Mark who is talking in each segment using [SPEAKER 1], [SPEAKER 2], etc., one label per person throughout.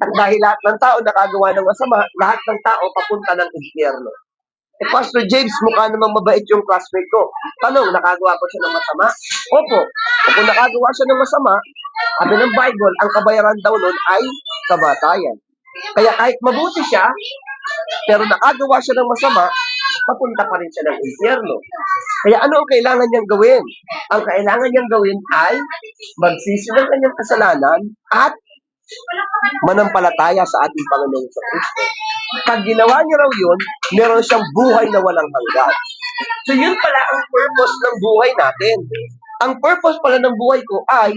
[SPEAKER 1] At dahil lahat ng tao nakagawa ng masama, lahat ng tao papunta ng impyerno. Eh, Pastor James, mukha namang mabait yung classmate ko. Tanong, nakagawa ko siya ng masama? Opo. Kung nakagawa siya ng masama, sabi ng Bible, ang kabayaran daw nun ay kamatayan. Kaya kahit mabuti siya, pero nakagawa siya ng masama, papunta pa rin siya ng impyerno. Kaya ano ang kailangan niyang gawin? Ang kailangan niyang gawin ay magsisi ng kanyang kasalanan at manampalataya sa ating Panginoong Kristo. Pag ginawa niya raw yun, meron siyang buhay na walang hanggan. So yun pala ang purpose ng buhay natin. Ang purpose pala ng buhay ko ay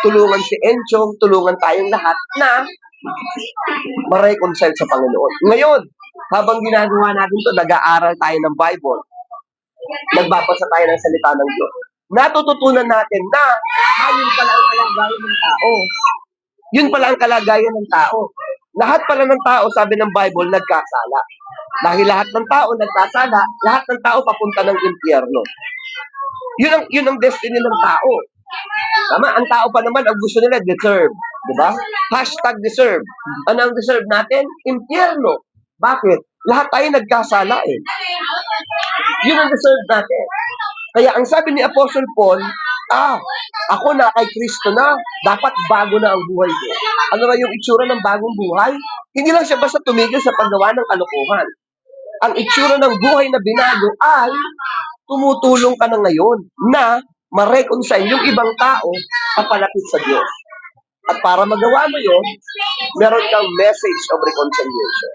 [SPEAKER 1] tulungan si Enchong, tulungan tayong lahat na ma-reconcile sa Panginoon. Ngayon, habang ginagawa natin to, nag-aaral tayo ng Bible. Nagbabasa tayo ng salita ng Diyos. Natututunan natin na ayun pala ang kalagayan ng tao. Yun pala ang kalagayan ng tao. Lahat pala ng tao, sabi ng Bible, nagkasala. Dahil lahat ng tao nagkasala, lahat ng tao papunta ng impyerno. Yun ang destiny ng tao. Tama, ang tao pa naman, ang gusto nila, deserve. Diba? #deserve. Ano ang deserve natin? Impyerno. Bakit? Lahat tayo nagkasala eh. Yun ang deserve natin. Kaya ang sabi ni Apostle Paul, ako na kay Kristo na, dapat bago na ang buhay ko. Ano nga yung itsura ng bagong buhay? Hindi lang siya basta tumigil sa paggawa ng kalokohan. Ang itsura ng buhay na binago ay tumutulong ka na ngayon na ma-reconcile yung ibang tao papalapit sa Diyos. At para magawa mo yun, meron kang message of reconciliation.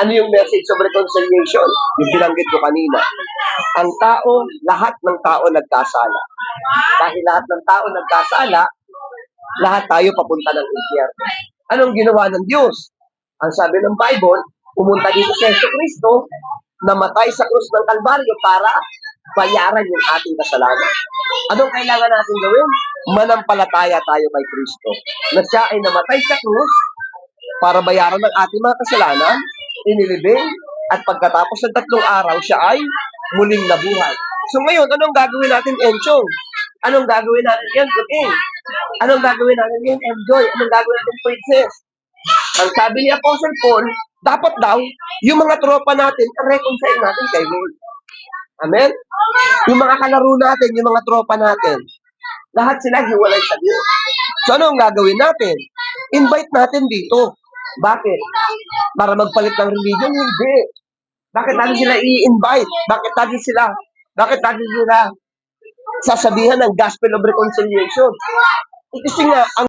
[SPEAKER 1] Ano yung message of reconciliation? Yung binanggit ko kanina. Ang tao, lahat ng tao nagkasala. Dahil lahat ng tao nagkasala, lahat tayo papunta ng impyerno. Anong ginawa ng Diyos? Ang sabi ng Bible, pumunta dito si Jesucristo, namatay sa krus ng Kalbaryo para bayaran yung ating kasalanan. Anong kailangan natin gawin? Manampalataya tayo kay Kristo. Na siya ay namatay sa krus para bayaran ng ating mga kasalanan, inilibing, at pagkatapos ng 3 araw, siya ay muling nabuhay. So ngayon, anong gagawin natin, Enchong? Anong gagawin natin yan, Kuting? Anong gagawin natin yan, Enjoy? Anong gagawin natin, Princess? Ang sabi ni Apostle Paul, dapat daw, yung mga tropa natin, reconcile natin kay Lord. Amen? Yung mga kalaro natin, yung mga tropa natin, lahat sila hiwalay sa Diyos. So ano ang gagawin natin? Invite natin dito. Bakit? Para magpalit ng religion? Hindi. Bakit natin sila i-invite? Bakit natin sila sasabihan ng gospel of reconciliation? Kasi nga, ang